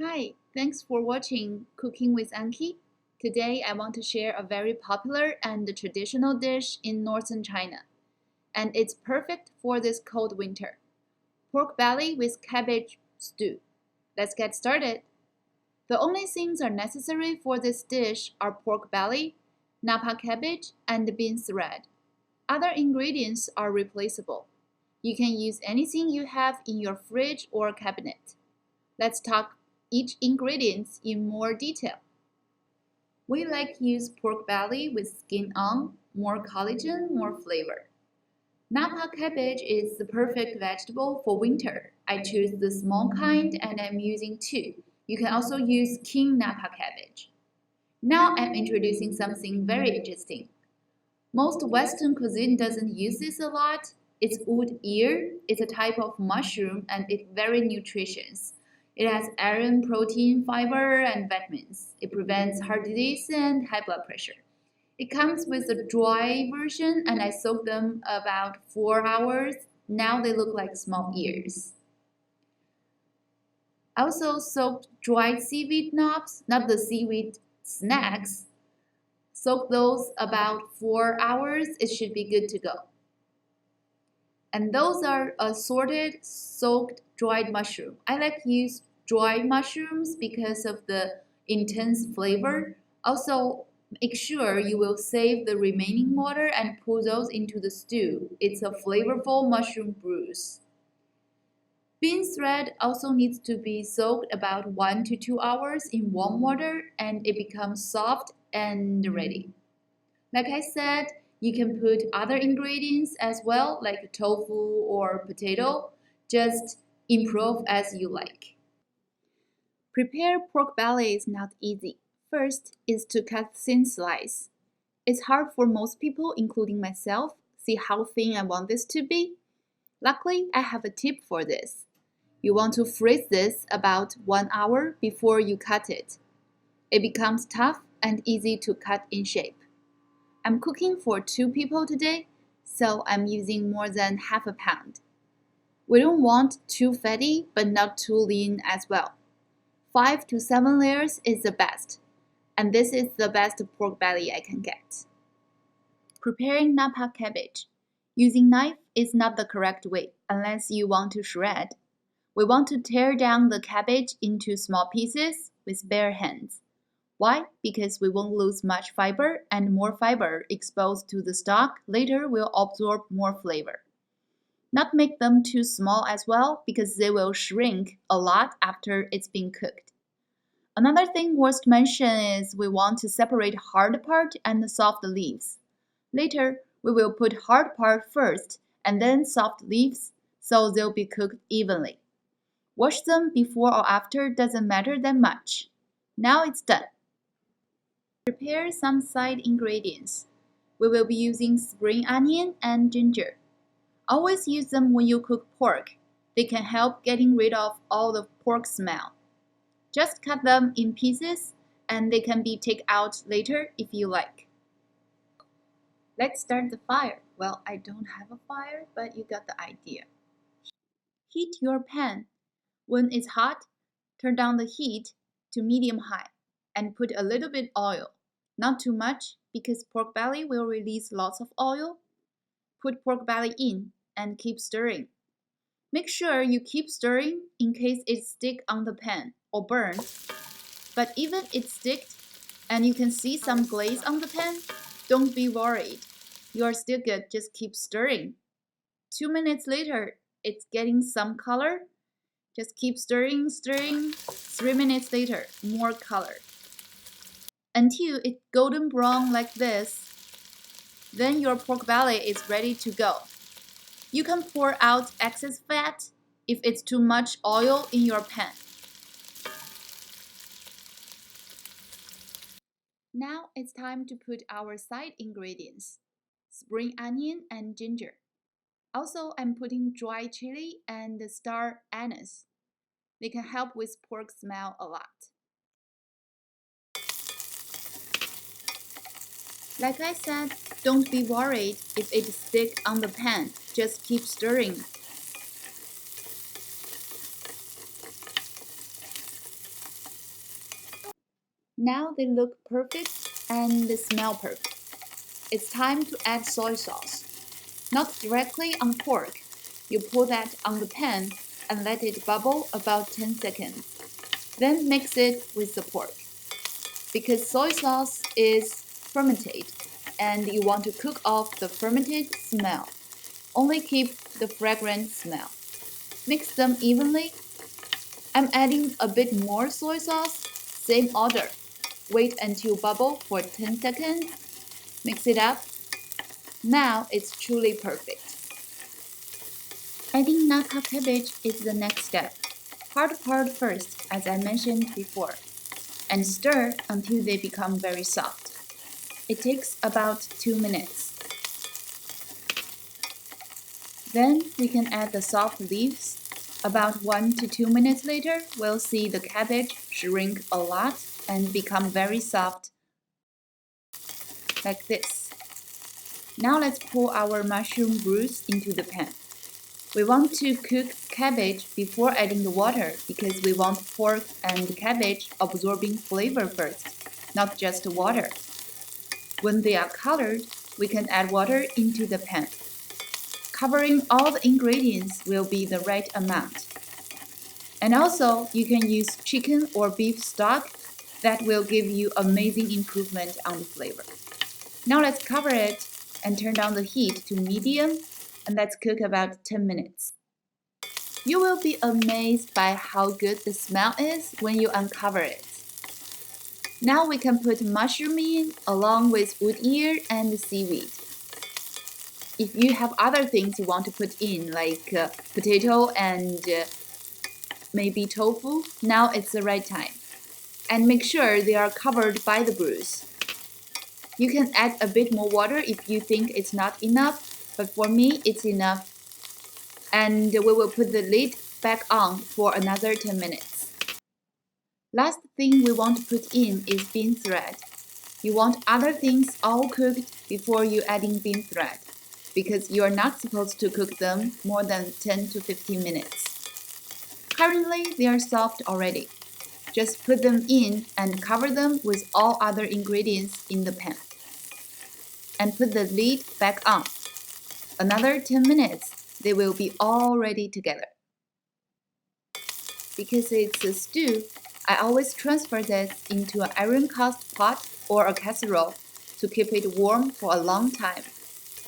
Hi, thanks for watching Cooking with Anki. Today I want to share a very popular and traditional dish in northern China, and it's perfect for this cold winter. Pork belly with cabbage stew. Let's get started. The only things are necessary for this dish are pork belly, Napa cabbage, and bean thread. Other ingredients are replaceable. You can use anything you have in your fridge or cabinet. Let's talk each ingredient in more detail. We like use pork belly with skin on, more collagen, more flavor. Napa cabbage is the perfect vegetable for winter. I choose the small kind and I'm using two. You can also use king Napa cabbage. Now I'm introducing something very interesting. Most Western cuisine doesn't use this a lot. It's wood ear. It's a type of mushroom and it's very nutritious. It has iron, protein, fiber, and vitamins. It prevents heart disease and high blood pressure. It comes with a dry version and I soaked them about 4 hours. Now they look like small ears. I also soaked dried seaweed knobs, not the seaweed snacks. Soak those about 4 hours. It should be good to go. And those are assorted soaked dried mushroom. I like to use dried mushrooms because of the intense flavor. Also, make sure you will save the remaining water and pour those into the stew. It's a flavorful mushroom bruise. Bean thread also needs to be soaked about 1 to 2 hours in warm water and it becomes soft and ready. Like I said, you can put other ingredients as well, like tofu or potato. Just improve as you like. Prepare pork belly is not easy. First is to cut thin slice. It's hard for most people, including myself. See how thin I want this to be? Luckily, I have a tip for this. You want to freeze this about 1 hour before you cut it. It becomes tough and easy to cut in shape. I'm cooking for 2 people today, so I'm using more than half a pound. We don't want too fatty, but not too lean as well. 5 to 7 layers is the best, and this is the best pork belly I can get. Preparing Napa cabbage. Using knife is not the correct way unless you want to shred. We want to tear down the cabbage into small pieces with bare hands. Why? Because we won't lose much fiber and more fiber exposed to the stock later will absorb more flavor. Not make them too small as well because they will shrink a lot after it's been cooked. Another thing worth to mention is we want to separate hard part and the soft leaves. Later, we will put hard part first and then soft leaves so they'll be cooked evenly. Wash them before or after doesn't matter that much. Now it's done. Prepare some side ingredients. We will be using spring onion and ginger. Always use them when you cook pork. They can help getting rid of all the pork smell. Just cut them in pieces and they can be taken out later if you like. Let's start the fire. Well, I don't have a fire, but you got the idea. Heat your pan. When it's hot, turn down the heat to medium-high and put a little bit oil. Not too much because pork belly will release lots of oil. Put pork belly in and keep stirring. Make sure you keep stirring in case it sticks on the pan or burn. But even it sticks and you can see some glaze on the pan, don't be worried. You are still good, just keep stirring. 2 minutes later, it's getting some color. Just keep stirring. 3 minutes later, more color. Until it's golden brown like this, then your pork belly is ready to go. You can pour out excess fat if it's too much oil in your pan. Now it's time to put our side ingredients, spring onion and ginger. Also, I'm putting dry chili and star anise. They can help with pork smell a lot. Like I said, don't be worried if it sticks on the pan. Just keep stirring. Now they look perfect and they smell perfect. It's time to add soy sauce. Not directly on pork. You pour that on the pan and let it bubble about 10 seconds. Then mix it with the pork. Because soy sauce is fermented and you want to cook off the fermented smell. Only keep the fragrant smell. Mix them evenly. I'm adding a bit more soy sauce. Same order. Wait until bubble for 10 seconds. Mix it up. Now it's truly perfect. Adding Napa cabbage is the next step. Hard part first, as I mentioned before, and stir until they become very soft. It takes about 2 minutes. Then we can add the soft leaves. About 1 to 2 minutes later, we'll see the cabbage shrink a lot and become very soft, like this. Now let's pour our mushroom bruise into the pan. We want to cook cabbage before adding the water because we want pork and cabbage absorbing flavor first, not just water. When they are colored, we can add water into the pan. Covering all the ingredients will be the right amount. And also, you can use chicken or beef stock. That will give you amazing improvement on the flavor. Now let's cover it and turn down the heat to medium and let's cook about 10 minutes. You will be amazed by how good the smell is when you uncover it. Now we can put mushroom in along with wood ear and seaweed. If you have other things you want to put in like potato and maybe tofu, now it's the right time. And make sure they are covered by the bruise. You can add a bit more water if you think it's not enough, but for me it's enough. And we will put the lid back on for another 10 minutes. Last thing we want to put in is bean thread. You want other things all cooked before you adding bean thread, because you are not supposed to cook them more than 10 to 15 minutes. Currently, they are soft already. Just put them in and cover them with all other ingredients in the pan. And put the lid back on. Another 10 minutes, they will be all ready together. Because it's a stew, I always transfer this into an iron cast pot or a casserole to keep it warm for a long time,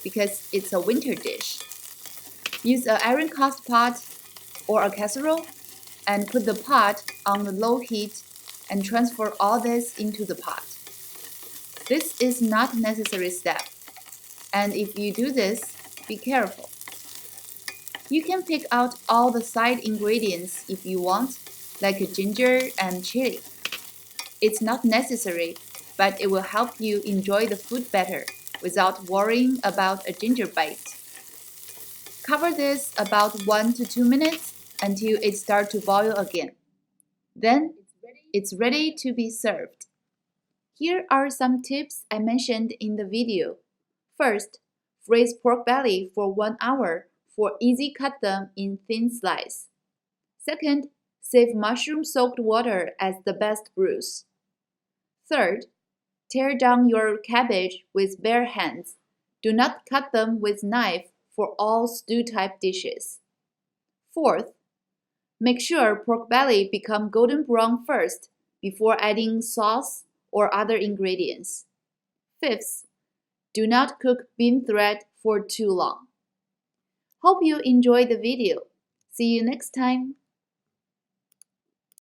because it's a winter dish. Use an iron cast pot or a casserole and put the pot on the low heat and transfer all this into the pot. This is not a necessary step, and if you do this, be careful. You can pick out all the side ingredients if you want, like ginger and chili. It's not necessary, but it will help you enjoy the food better without worrying about a ginger bite. Cover this about 1 to 2 minutes until it starts to boil again. Then it's ready to be served. Here are some tips I mentioned in the video. First, freeze pork belly for 1 hour for easy cut them in thin slice. Second, save mushroom-soaked water as the best bruise. Third, tear down your cabbage with bare hands. Do not cut them with knife for all stew-type dishes. Fourth, make sure pork belly become golden brown first before adding sauce or other ingredients. Fifth, do not cook bean thread for too long. Hope you enjoyed the video. See you next time.